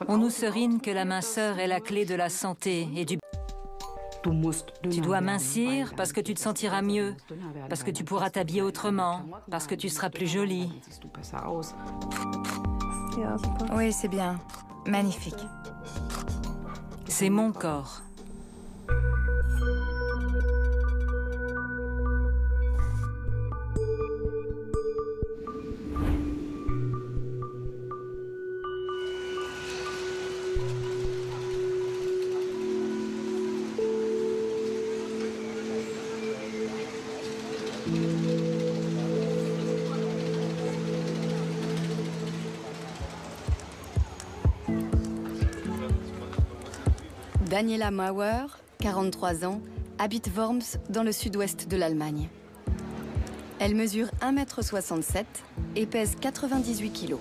On nous serine que la minceur est la clé de la santé et du... Tu dois mincir parce que tu te sentiras mieux, parce que tu pourras t'habiller autrement, parce que tu seras plus jolie. Oui, c'est bien. Magnifique. C'est mon corps. Daniela Mauer, 43 ans, habite Worms dans le sud-ouest de l'Allemagne. Elle mesure 1,67 m et pèse 98 kg.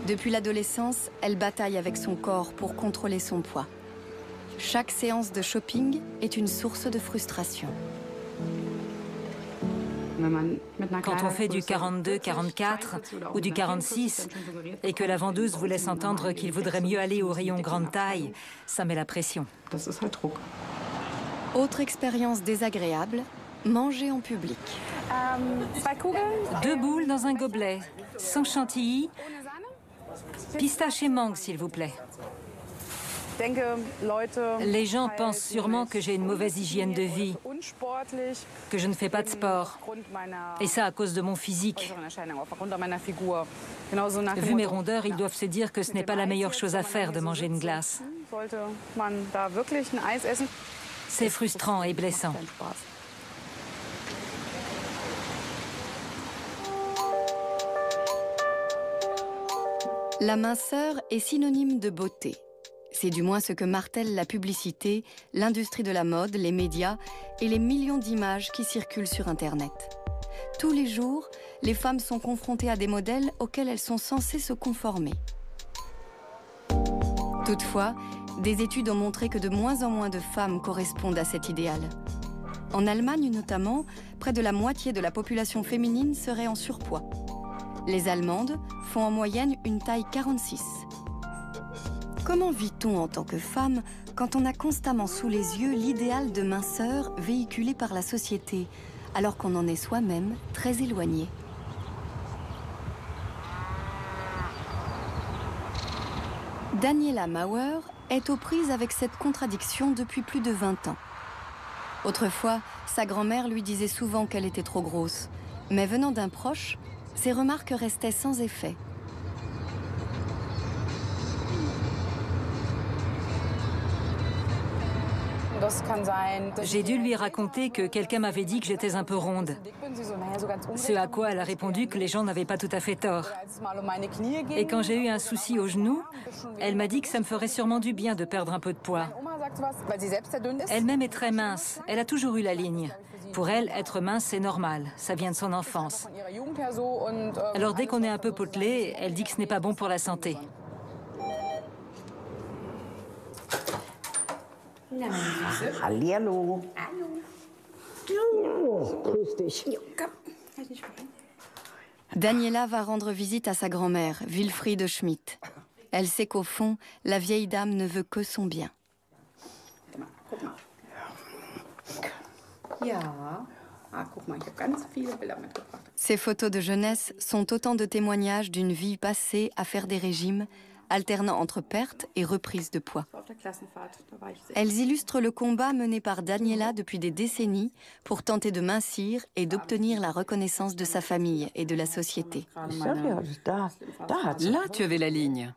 Depuis l'adolescence, elle bataille avec son corps pour contrôler son poids. Chaque séance de shopping est une source de frustration. Quand on fait du 42, 44 ou du 46 et que la vendeuse vous laisse entendre qu'il vaudrait mieux aller au rayon grande taille, ça met la pression. Autre expérience désagréable, manger en public. 2 boules dans un gobelet, sans chantilly, pistache et mangue s'il vous plaît. Les gens pensent sûrement que j'ai une mauvaise hygiène de vie, que je ne fais pas de sport. Et ça à cause de mon physique. Vu mes rondeurs, ils doivent se dire que ce n'est pas la meilleure chose à faire de manger une glace. C'est frustrant et blessant. La minceur est synonyme de beauté. C'est du moins ce que martèle la publicité, l'industrie de la mode, les médias et les millions d'images qui circulent sur Internet. Tous les jours, les femmes sont confrontées à des modèles auxquels elles sont censées se conformer. Toutefois, des études ont montré que de moins en moins de femmes correspondent à cet idéal. En Allemagne notamment, près de la moitié de la population féminine serait en surpoids. Les Allemandes font en moyenne une taille 46. Comment vit-on en tant que femme quand on a constamment sous les yeux l'idéal de minceur véhiculé par la société, alors qu'on en est soi-même très éloigné? Daniela Mauer est aux prises avec cette contradiction depuis plus de 20 ans. Autrefois, sa grand-mère lui disait souvent qu'elle était trop grosse, mais venant d'un proche, ses remarques restaient sans effet. J'ai dû lui raconter que quelqu'un m'avait dit que j'étais un peu ronde. Ce à quoi elle a répondu que les gens n'avaient pas tout à fait tort. Et quand j'ai eu un souci au genou, elle m'a dit que ça me ferait sûrement du bien de perdre un peu de poids. Elle-même est très mince, elle a toujours eu la ligne. Pour elle, être mince, c'est normal, ça vient de son enfance. Alors dès qu'on est un peu potelé, elle dit que ce n'est pas bon pour la santé. Hallihallo. Grüß dich. Daniela va rendre visite à sa grand-mère, Wilfriede Schmidt. Elle sait qu'au fond, la vieille dame ne veut que son bien. Ces photos de jeunesse sont autant de témoignages d'une vie passée à faire des régimes, alternant entre perte et reprise de poids. Elles illustrent le combat mené par Daniela depuis des décennies pour tenter de mincir et d'obtenir la reconnaissance de sa famille et de la société. Là, tu avais la ligne.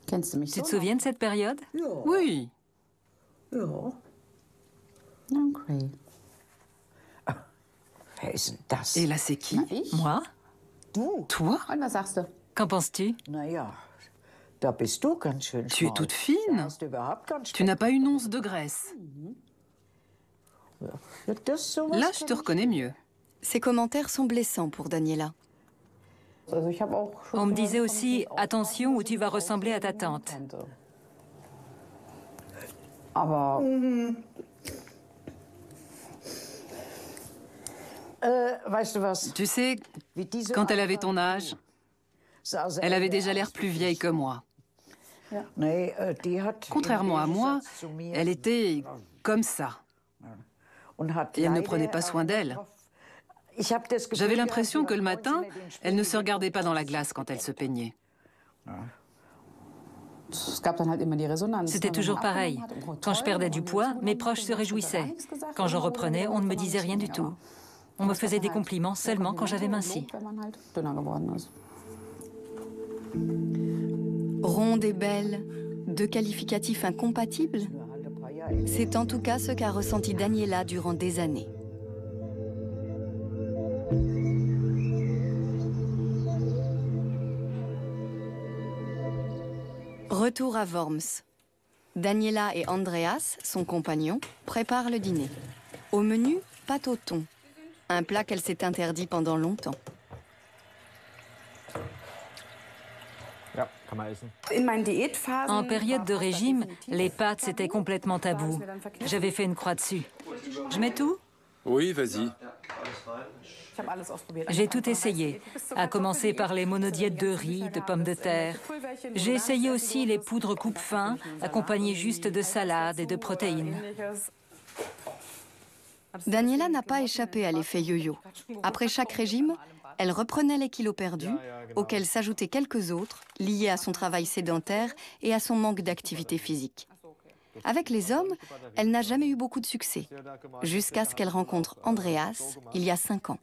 Tu te souviens de cette période? Oui. Et là, c'est qui? Moi? Toi? Qu'en penses-tu? Tu es toute fine. Tu n'as pas une once de graisse. Là, je te reconnais mieux. Ces commentaires sont blessants pour Daniela. On me disait aussi, attention ou tu vas ressembler à ta tante. Tu sais, quand elle avait ton âge, Elle avait déjà l'air plus vieille que moi. Contrairement à moi, elle était comme ça. Et elle ne prenait pas soin d'elle. J'avais l'impression que le matin, elle ne se regardait pas dans la glace quand elle se peignait. C'était toujours pareil. Quand je perdais du poids, mes proches se réjouissaient. Quand j'en reprenais, on ne me disait rien du tout. On me faisait des compliments seulement quand j'avais minci. Ronde et belle, deux qualificatifs incompatibles? C'est en tout cas ce qu'a ressenti Daniela durant des années. Retour à Worms. Daniela et Andreas, son compagnon, préparent le dîner. Au menu, pâte au thon, un plat qu'elle s'est interdit pendant longtemps. En période de régime, les pâtes, c'était complètement tabou. J'avais fait une croix dessus. Je mets tout? Oui, vas-y. J'ai tout essayé, à commencer par les monodiètes de riz, de pommes de terre. J'ai essayé aussi les poudres coupe-fin, accompagnées juste de salade et de protéines. Daniela n'a pas échappé à l'effet yo-yo. Après chaque régime, elle reprenait les kilos perdus, auxquels s'ajoutaient quelques autres, liés à son travail sédentaire et à son manque d'activité physique. Avec les hommes, elle n'a jamais eu beaucoup de succès, jusqu'à ce qu'elle rencontre Andreas il y a 5 ans.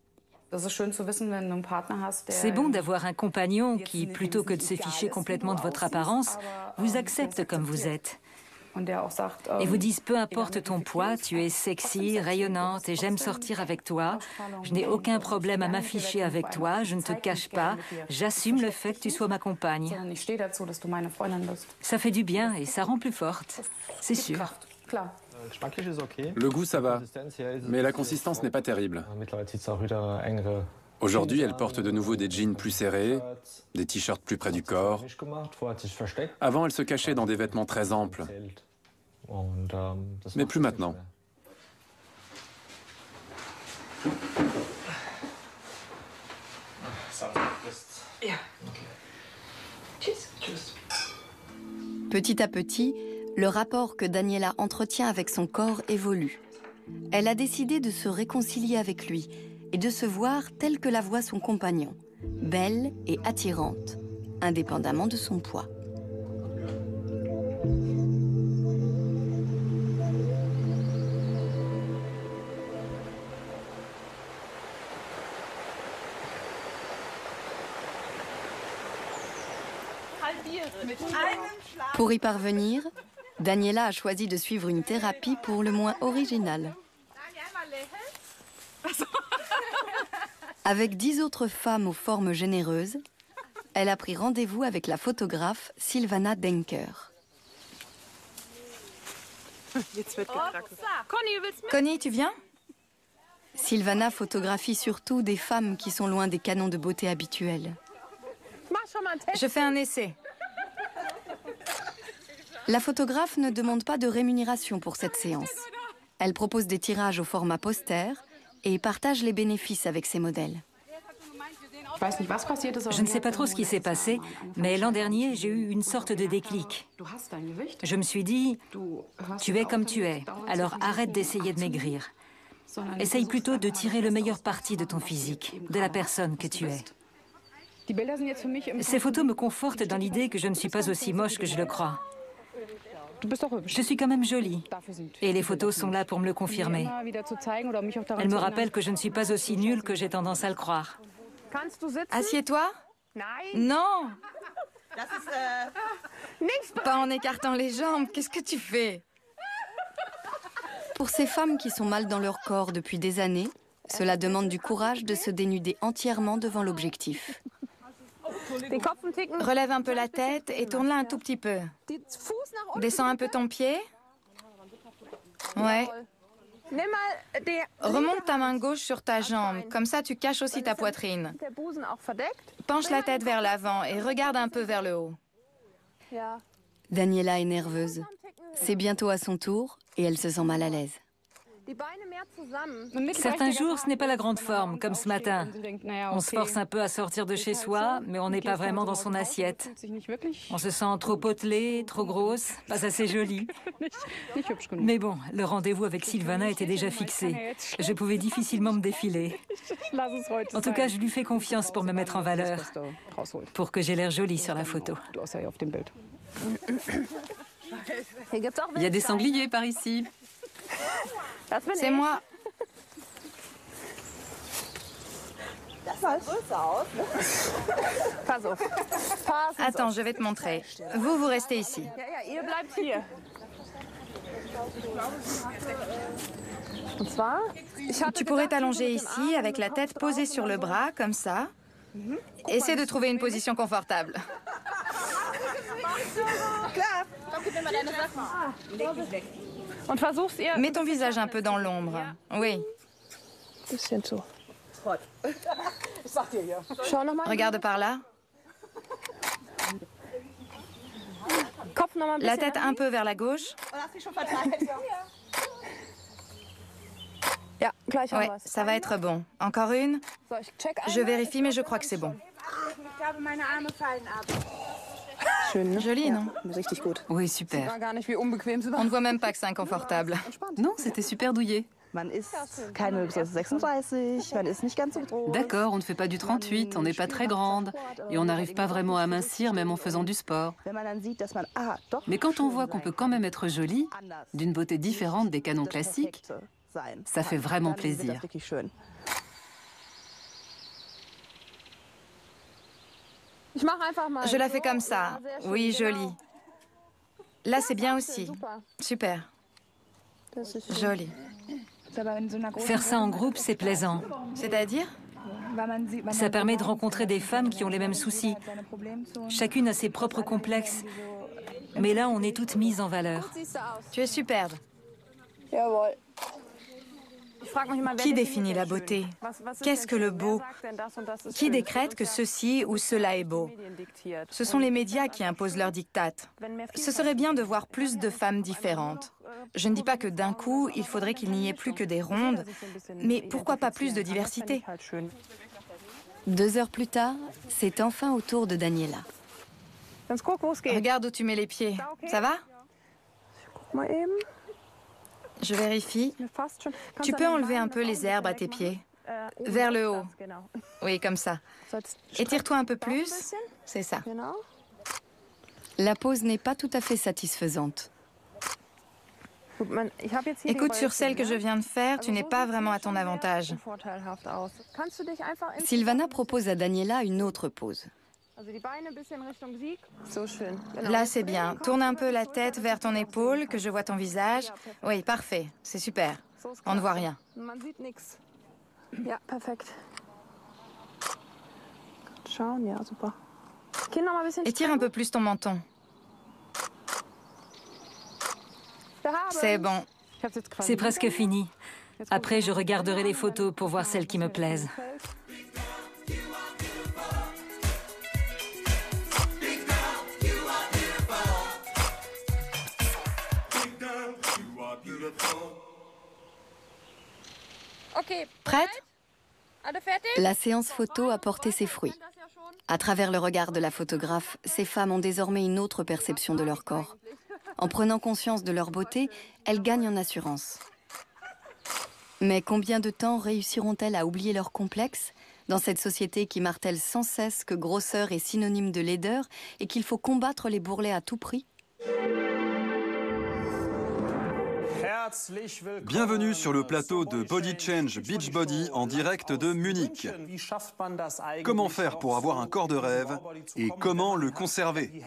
C'est bon d'avoir un compagnon qui, plutôt que de se ficher complètement de votre apparence, vous accepte comme vous êtes. Et vous disent, peu importe ton poids, tu es sexy, rayonnante et j'aime sortir avec toi. Je n'ai aucun problème à m'afficher avec toi, je ne te cache pas. J'assume le fait que tu sois ma compagne. Ça fait du bien et ça rend plus forte, c'est sûr. Le goût, ça va, mais la consistance n'est pas terrible. Aujourd'hui, elle porte de nouveau des jeans plus serrés, des t-shirts plus près du corps. Avant, elle se cachait dans des vêtements très amples, mais plus maintenant. Petit à petit, le rapport que Daniela entretient avec son corps évolue. Elle a décidé de se réconcilier avec lui et de se voir telle que la voit son compagnon, belle et attirante, indépendamment de son poids. Pour y parvenir, Daniela a choisi de suivre une thérapie pour le moins originale. Avec 10 autres femmes aux formes généreuses, elle a pris rendez-vous avec la photographe Sylvana Denker. Connie, tu viens? Sylvana photographie surtout des femmes qui sont loin des canons de beauté habituels. Je fais un essai. La photographe ne demande pas de rémunération pour cette séance. Elle propose des tirages au format poster et partage les bénéfices avec ses modèles. Je ne sais pas trop ce qui s'est passé, mais l'an dernier, j'ai eu une sorte de déclic. Je me suis dit, tu es comme tu es, alors arrête d'essayer de maigrir. Essaye plutôt de tirer le meilleur parti de ton physique, de la personne que tu es. Ces photos me confortent dans l'idée que je ne suis pas aussi moche que je le crois. Je suis quand même jolie. Et les photos sont là pour me le confirmer. Elles me rappellent que je ne suis pas aussi nulle que j'ai tendance à le croire. Assieds-toi. Non. Pas en écartant les jambes. Qu'est-ce que tu fais? Pour ces femmes qui sont mal dans leur corps depuis des années, cela demande du courage de se dénuder entièrement devant l'objectif. Relève un peu la tête et tourne-la un tout petit peu. Descends un peu ton pied. Ouais. Remonte ta main gauche sur ta jambe, comme ça tu caches aussi ta poitrine. Penche la tête vers l'avant et regarde un peu vers le haut. Daniela est nerveuse. C'est bientôt à son tour et elle se sent mal à l'aise. Certains jours, ce n'est pas la grande forme, comme ce matin. On se force un peu à sortir de chez soi, mais on n'est pas vraiment dans son assiette. On se sent trop potelée, trop grosse, pas assez jolie. Mais bon, le rendez-vous avec Silvana était déjà fixé. Je pouvais difficilement me défiler. En tout cas, je lui fais confiance pour me mettre en valeur, pour que j'ai l'air jolie sur la photo. Il y a des sangliers par ici. C'est moi. Attends, je vais te montrer. Vous restez ici. Tu pourrais t'allonger ici avec la tête posée sur le bras, comme ça. Essaie de trouver une position confortable. Mets ton visage un peu dans l'ombre. Oui. Regarde par là. La tête un peu vers la gauche. Ouais, ça va être bon. Encore une. Je vérifie, mais je crois que c'est bon. Joli, non? Oui, super. On ne voit même pas que c'est inconfortable. Non, c'était super douillet. D'accord, on ne fait pas du 38, on n'est pas très grande et on n'arrive pas vraiment à mincir même en faisant du sport. Mais quand on voit qu'on peut quand même être jolie, d'une beauté différente des canons classiques, ça fait vraiment plaisir. Je la fais comme ça. Oui, jolie. Là, c'est bien aussi. Super. Joli. Faire ça en groupe, c'est plaisant. C'est-à-dire? Ça permet de rencontrer des femmes qui ont les mêmes soucis. Chacune a ses propres complexes. Mais là, on est toutes mises en valeur. Tu es superbe. Qui définit la beauté? Qu'est-ce que le beau? Qui décrète que ceci ou cela est beau? Ce sont les médias qui imposent leurs diktats. Ce serait bien de voir plus de femmes différentes. Je ne dis pas que d'un coup, il faudrait qu'il n'y ait plus que des rondes, mais pourquoi pas plus de diversité? 2 heures plus tard, c'est enfin au tour de Daniela. Regarde où tu mets les pieds. Ça va? Je vérifie. Tu peux enlever un peu les herbes à tes pieds. Vers le haut. Oui, comme ça. Étire-toi un peu plus. C'est ça. La pose n'est pas tout à fait satisfaisante. Écoute, sur celle que je viens de faire, tu n'es pas vraiment à ton avantage. Silvana propose à Daniela une autre pose. Là, c'est bien. Tourne un peu la tête vers ton épaule, que je vois ton visage. Oui, parfait. C'est super. On ne voit rien. Étire un peu plus ton menton. C'est bon. C'est presque fini. Après, je regarderai les photos pour voir celles qui me plaisent. Prête? La séance photo a porté ses fruits. À travers le regard de la photographe, ces femmes ont désormais une autre perception de leur corps. En prenant conscience de leur beauté, elles gagnent en assurance. Mais combien de temps réussiront-elles à oublier leurs complexes dans cette société qui martèle sans cesse que grosseur est synonyme de laideur et qu'il faut combattre les bourrelets à tout prix? Bienvenue sur le plateau de Body Change Beachbody en direct de Munich. Comment faire pour avoir un corps de rêve et comment le conserver?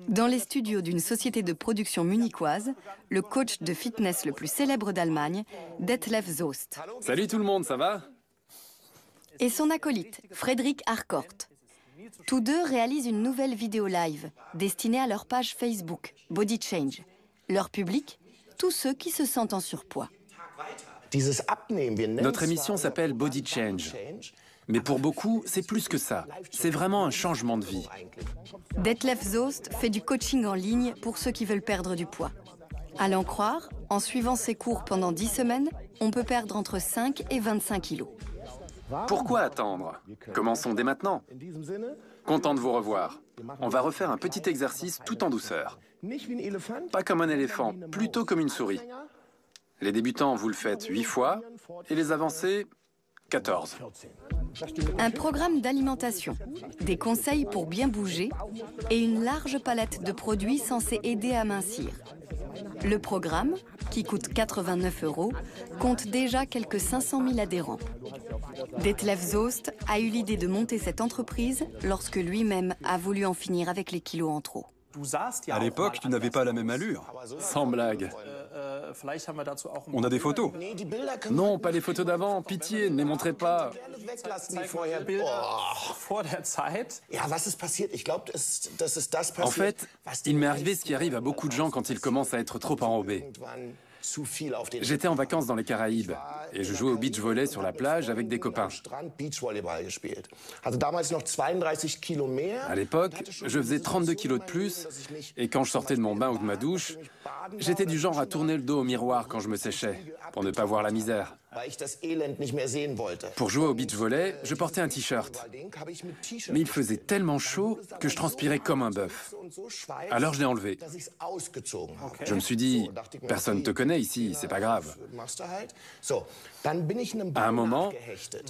Dans les studios d'une société de production munichoise, le coach de fitness le plus célèbre d'Allemagne, Detlef Soest. Salut tout le monde, ça va? Et son acolyte, Frédéric Harcourt. Tous deux réalisent une nouvelle vidéo live destinée à leur page Facebook, Body Change. Leur public, tous ceux qui se sentent en surpoids. Notre émission s'appelle Body Change. Mais pour beaucoup, c'est plus que ça. C'est vraiment un changement de vie. Detlef Soest fait du coaching en ligne pour ceux qui veulent perdre du poids. À l'en croire, en suivant ces cours pendant 10 semaines, on peut perdre entre 5 et 25 kilos. Pourquoi attendre? Commençons dès maintenant. Content de vous revoir. On va refaire un petit exercice tout en douceur. Pas comme un éléphant, plutôt comme une souris. Les débutants, vous le faites 8 fois, et les avancés, 14. Un programme d'alimentation, des conseils pour bien bouger et une large palette de produits censés aider à mincir. Le programme, qui coûte 89 €, compte déjà quelques 500 000 adhérents. Detlef Soest a eu l'idée de monter cette entreprise lorsque lui-même a voulu en finir avec les kilos en trop. À l'époque, tu n'avais pas la même allure. Sans blague. On a des photos. Non, pas les photos d'avant. Pitié, ne les montrez pas. En fait, il m'est arrivé ce qui arrive à beaucoup de gens quand ils commencent à être trop enrobés. J'étais en vacances dans les Caraïbes et je jouais au beach volley sur la plage avec des copains. À l'époque, je faisais 32 kilos de plus et quand je sortais de mon bain ou de ma douche, j'étais du genre à tourner le dos au miroir quand je me séchais, pour ne pas voir la misère. Pour jouer au beach volley, je portais un t-shirt. Mais il faisait tellement chaud que je transpirais comme un bœuf. Alors je l'ai enlevé. Je me suis dit, personne ne te connaît ici, c'est pas grave. À un moment,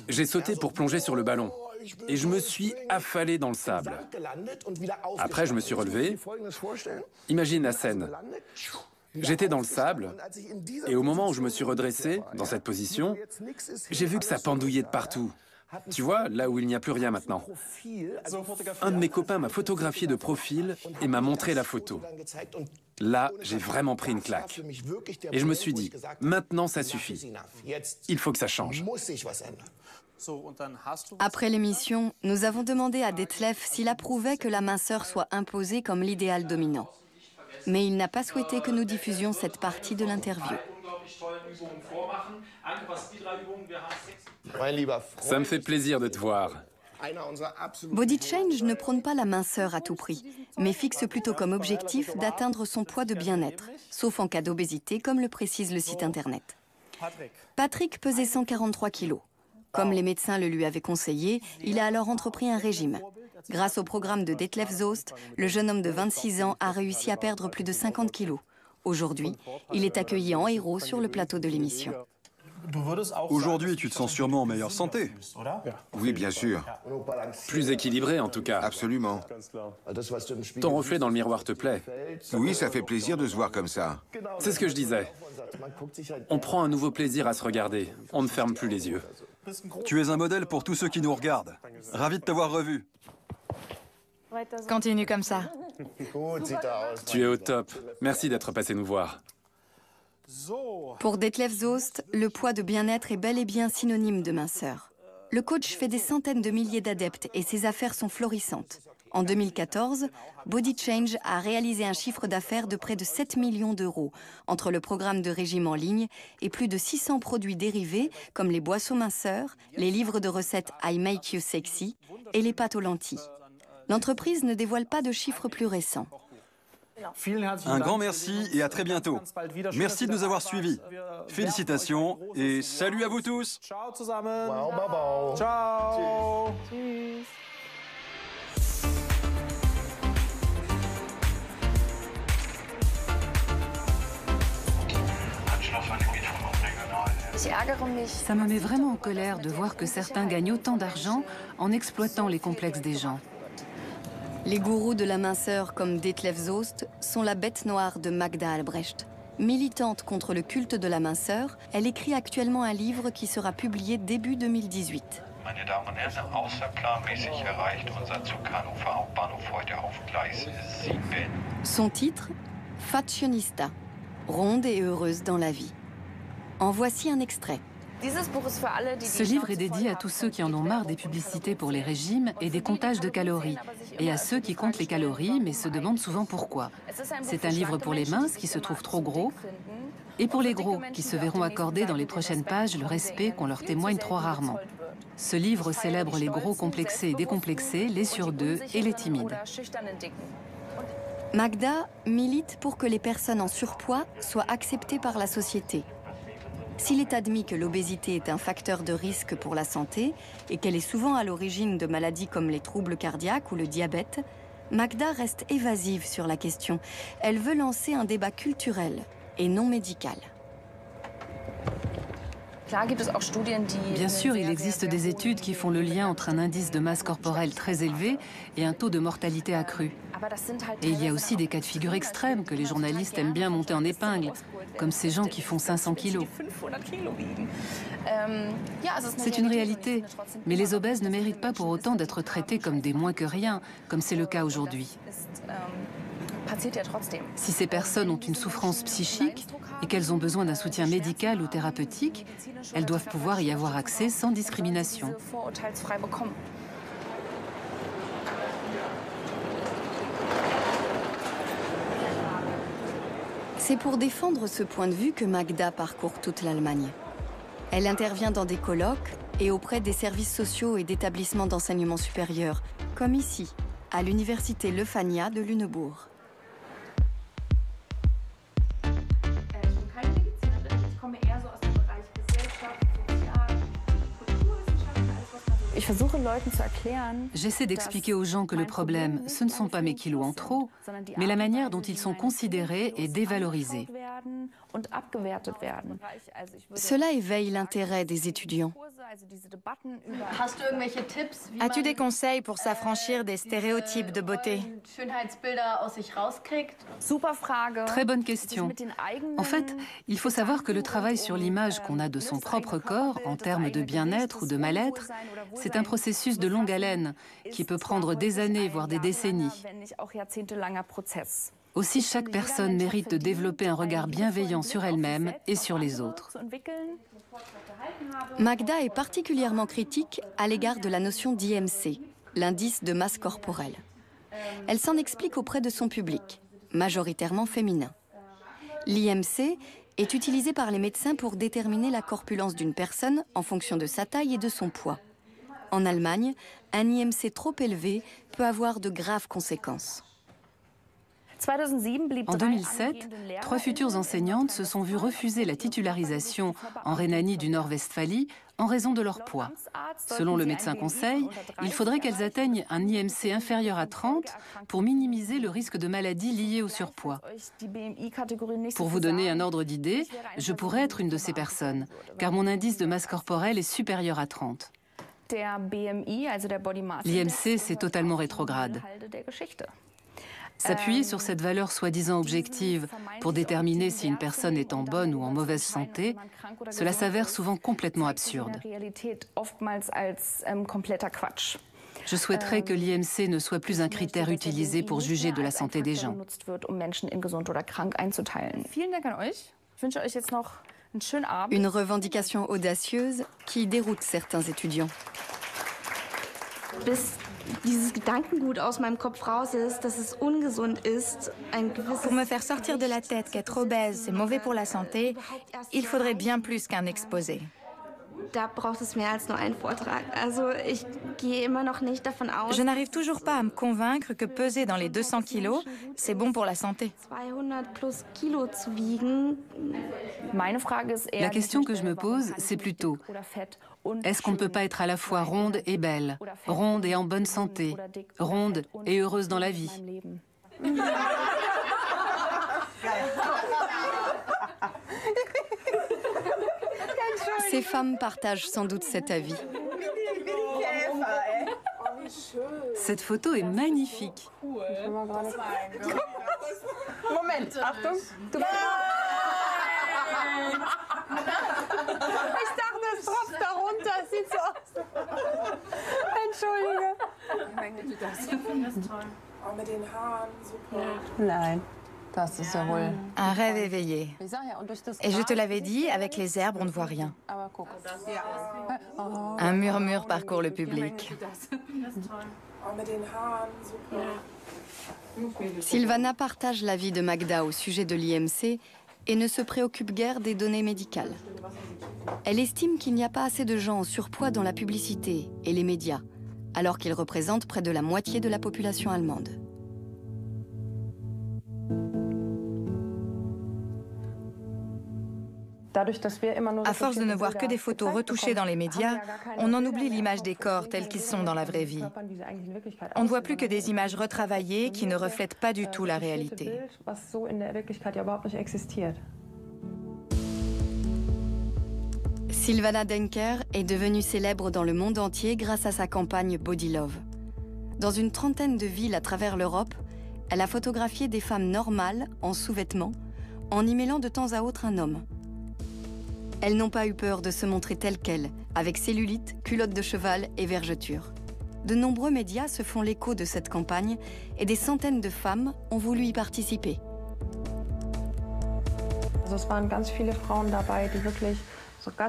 j'ai sauté pour plonger sur le ballon. Et je me suis affalé dans le sable. Après, je me suis relevé. Imagine la scène. J'étais dans le sable, et au moment où je me suis redressé, dans cette position, j'ai vu que ça pendouillait de partout. Tu vois, là où il n'y a plus rien maintenant. Un de mes copains m'a photographié de profil et m'a montré la photo. Là, j'ai vraiment pris une claque. Et je me suis dit, maintenant ça suffit. Il faut que ça change. Après l'émission, nous avons demandé à Detlef s'il approuvait que la minceur soit imposée comme l'idéal dominant. Mais il n'a pas souhaité que nous diffusions cette partie de l'interview. Ça me fait plaisir de te voir. Body Change ne prône pas la minceur à tout prix, mais fixe plutôt comme objectif d'atteindre son poids de bien-être, sauf en cas d'obésité, comme le précise le site internet. Patrick pesait 143 kilos. Comme les médecins le lui avaient conseillé, il a alors entrepris un régime. Grâce au programme de Detlef Soest, le jeune homme de 26 ans a réussi à perdre plus de 50 kilos. Aujourd'hui, il est accueilli en héros sur le plateau de l'émission. Aujourd'hui, tu te sens sûrement en meilleure santé. Oui, bien sûr. Plus équilibré, en tout cas. Absolument. Ton reflet dans le miroir te plaît. Oui, ça fait plaisir de se voir comme ça. C'est ce que je disais. On prend un nouveau plaisir à se regarder. On ne ferme plus les yeux. Tu es un modèle pour tous ceux qui nous regardent. Ravi de t'avoir revu. Continue comme ça. Tu es au top. Merci d'être passé nous voir. Pour Detlef Soest, le poids de bien-être est bel et bien synonyme de minceur. Le coach fait des centaines de milliers d'adeptes et ses affaires sont florissantes. En 2014, Body Change a réalisé un chiffre d'affaires de près de 7 millions d'euros entre le programme de régime en ligne et plus de 600 produits dérivés comme les boissons minceurs, les livres de recettes I Make You Sexy et les pâtes aux lentilles. L'entreprise ne dévoile pas de chiffres plus récents. Un grand merci et à très bientôt. Merci de nous avoir suivis. Félicitations et salut à vous tous. Ciao. Ça me met vraiment en colère de voir que certains gagnent autant d'argent en exploitant les complexes des gens. Les gourous de la minceur comme Detlef Soest sont la bête noire de Magda Albrecht. Militante contre le culte de la minceur, elle écrit actuellement un livre qui sera publié début 2018. Meine Damen und Herren, außerplanmäßig erreicht unser Zug Hannover Hauptbahnhof heute auf Gleis 7. Son titre, Fashionista, ronde et heureuse dans la vie. En voici un extrait. Ce livre est dédié à tous ceux qui en ont marre des publicités pour les régimes et des comptages de calories, et à ceux qui comptent les calories mais se demandent souvent pourquoi. C'est un livre pour les minces qui se trouvent trop gros, et pour les gros qui se verront accorder dans les prochaines pages le respect qu'on leur témoigne trop rarement. Ce livre célèbre les gros complexés et décomplexés, les sur-deux et les timides. Magda milite pour que les personnes en surpoids soient acceptées par la société. S'il est admis que l'obésité est un facteur de risque pour la santé et qu'elle est souvent à l'origine de maladies comme les troubles cardiaques ou le diabète, Magda reste évasive sur la question. Elle veut lancer un débat culturel et non médical. Bien sûr, il existe des études qui font le lien entre un indice de masse corporelle très élevé et un taux de mortalité accru. Et il y a aussi des cas de figure extrêmes que les journalistes aiment bien monter en épingle, comme ces gens qui font 500 kilos. C'est une réalité, mais les obèses ne méritent pas pour autant d'être traités comme des moins que rien, comme c'est le cas aujourd'hui. Si ces personnes ont une souffrance psychique et qu'elles ont besoin d'un soutien médical ou thérapeutique, elles doivent pouvoir y avoir accès sans discrimination. C'est pour défendre ce point de vue que Magda parcourt toute l'Allemagne. Elle intervient dans des colloques et auprès des services sociaux et d'établissements d'enseignement supérieur, comme ici, à l'université Leuphania de Lüneburg. J'essaie d'expliquer aux gens que le problème, ce ne sont pas mes kilos en trop, mais la manière dont ils sont considérés et dévalorisés. Cela éveille l'intérêt des étudiants. As-tu des conseils pour s'affranchir des stéréotypes de beauté? Très bonne question. En fait, il faut savoir que le travail sur l'image qu'on a de son propre corps, en termes de bien-être ou de mal-être, c'est un processus de longue haleine qui peut prendre des années, voire des décennies. Aussi, chaque personne mérite de développer un regard bienveillant sur elle-même et sur les autres. Magda est particulièrement critique à l'égard de la notion d'IMC, l'indice de masse corporelle. Elle s'en explique auprès de son public, majoritairement féminin. L'IMC est utilisé par les médecins pour déterminer la corpulence d'une personne en fonction de sa taille et de son poids. En Allemagne, un IMC trop élevé peut avoir de graves conséquences. En 2007, 3 futures enseignantes se sont vues refuser la titularisation en Rhénanie du Nord-Westphalie en raison de leur poids. Selon le médecin conseil, il faudrait qu'elles atteignent un IMC inférieur à 30 pour minimiser le risque de maladies liées au surpoids. Pour vous donner un ordre d'idée, je pourrais être une de ces personnes, car mon indice de masse corporelle est supérieur à 30. L'IMC, c'est totalement rétrograde. S'appuyer sur cette valeur soi-disant objective pour déterminer si une personne est en bonne ou en mauvaise santé, cela s'avère souvent complètement absurde. Je souhaiterais que l'IMC ne soit plus un critère utilisé pour juger de la santé des gens. Une revendication audacieuse qui déroute certains étudiants. Pour me faire sortir de la tête qu'être obèse, c'est mauvais pour la santé, il faudrait bien plus qu'un exposé. Je n'arrive toujours pas à me convaincre que peser dans les 200 kilos, c'est bon pour la santé. La question que je me pose, c'est plutôt, est-ce qu'on ne peut pas être à la fois ronde et belle, ronde et en bonne santé, ronde et heureuse dans la vie? Ces femmes partagent sans doute cet avis. Cette photo est magnifique. Moment, Achtung. Ich dachte, es tropft da runter. Es sieht so aus. Entschuldige. Oh, mit den Haaren, super. Nein. Das ist ja wohl. Un rêve éveillé. Et je te l'avais dit, avec les herbes, on ne voit rien. Un murmure parcourt le public. Sylvana partage l'avis de Magda au sujet de l'IMC et ne se préoccupe guère des données médicales. Elle estime qu'il n'y a pas assez de gens en surpoids dans la publicité et les médias, alors qu'ils représentent près de la moitié de la population allemande. À force de ne voir que des photos retouchées dans les médias, on en oublie l'image des corps tels qu'ils sont dans la vraie vie. On ne voit plus que des images retravaillées qui ne reflètent pas du tout la réalité. Silvana Denker est devenue célèbre dans le monde entier grâce à sa campagne Body Love. Dans une trentaine de villes à travers l'Europe, elle a photographié des femmes normales, en sous-vêtements, en y mêlant de temps à autre un homme. Elles n'ont pas eu peur de se montrer telles quelles, avec cellulite, culotte de cheval et vergeture. De nombreux médias se font l'écho de cette campagne et des centaines de femmes ont voulu y participer.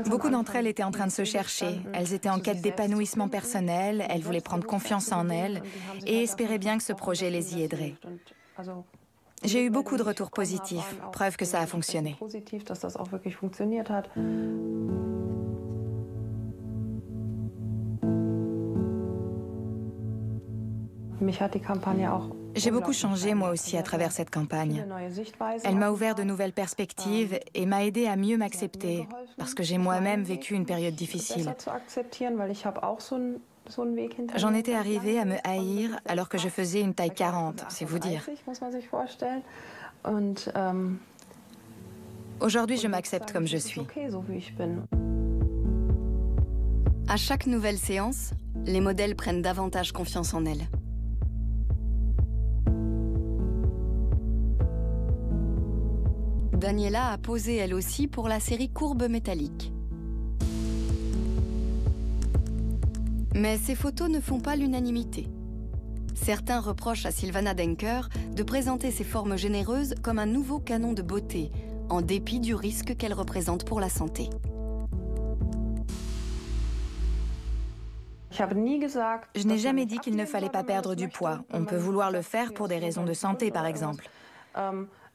Beaucoup d'entre elles étaient en train de se chercher. Elles étaient en quête d'épanouissement personnel, elles voulaient prendre confiance en elles et espéraient bien que ce projet les y aiderait. J'ai eu beaucoup de retours positifs, preuve que ça a fonctionné. J'ai beaucoup changé moi aussi à travers cette campagne. Elle m'a ouvert de nouvelles perspectives et m'a aidé à mieux m'accepter, parce que j'ai moi-même vécu une période difficile. J'en étais arrivée à me haïr alors que je faisais une taille 40, c'est vous dire. Aujourd'hui, je m'accepte comme je suis. À chaque nouvelle séance, les modèles prennent davantage confiance en elles. Daniela a posé elle aussi pour la série Courbe métallique. Mais ces photos ne font pas l'unanimité. Certains reprochent à Silvana Denker de présenter ses formes généreuses comme un nouveau canon de beauté, en dépit du risque qu'elles représentent pour la santé. Je n'ai jamais dit qu'il ne fallait pas perdre du poids. On peut vouloir le faire pour des raisons de santé, par exemple.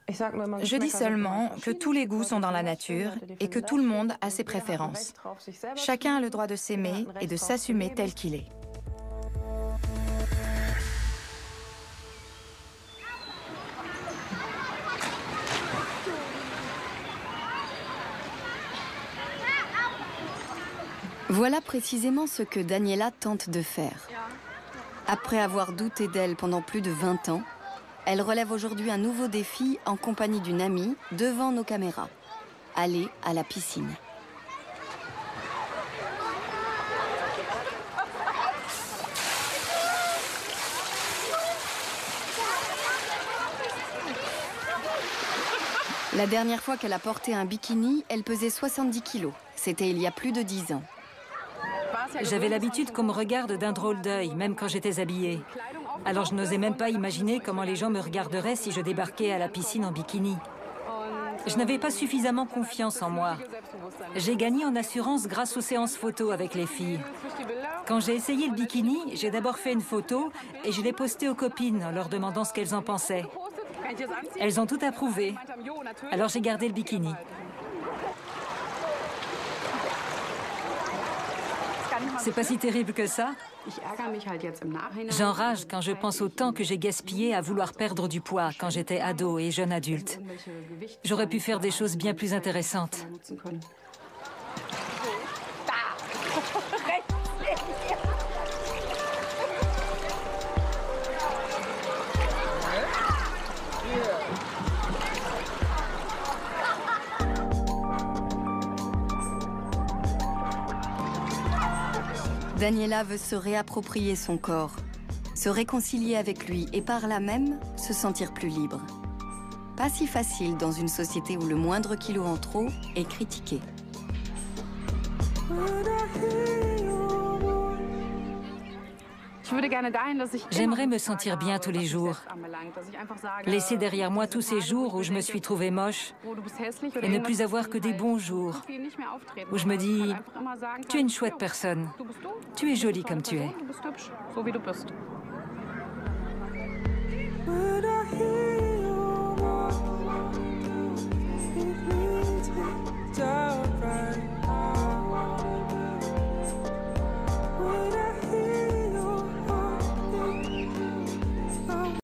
Je dis seulement que tous les goûts sont dans la nature et que tout le monde a ses préférences. Chacun a le droit de s'aimer et de s'assumer tel qu'il est. Voilà précisément ce que Daniela tente de faire. Après avoir douté d'elle pendant plus de 20 ans, elle relève aujourd'hui un nouveau défi en compagnie d'une amie devant nos caméras. Aller à la piscine. La dernière fois qu'elle a porté un bikini, elle pesait 70 kilos. C'était il y a plus de 10 ans. J'avais l'habitude qu'on me regarde d'un drôle d'œil, même quand j'étais habillée. Alors je n'osais même pas imaginer comment les gens me regarderaient si je débarquais à la piscine en bikini. Je n'avais pas suffisamment confiance en moi. J'ai gagné en assurance grâce aux séances photos avec les filles. Quand j'ai essayé le bikini, j'ai d'abord fait une photo et je l'ai postée aux copines en leur demandant ce qu'elles en pensaient. Elles ont tout approuvé. Alors j'ai gardé le bikini. C'est pas si terrible que ça. J'enrage quand je pense au temps que j'ai gaspillé à vouloir perdre du poids quand j'étais ado et jeune adulte. J'aurais pu faire des choses bien plus intéressantes. Daniela veut se réapproprier son corps, se réconcilier avec lui et par là même se sentir plus libre. Pas si facile dans une société où le moindre kilo en trop est critiqué. J'aimerais me sentir bien tous les jours. Laisser derrière moi tous ces jours où je me suis trouvée moche et ne plus avoir que des bons jours où je me dis « Tu es une chouette personne. Tu es jolie comme tu es. »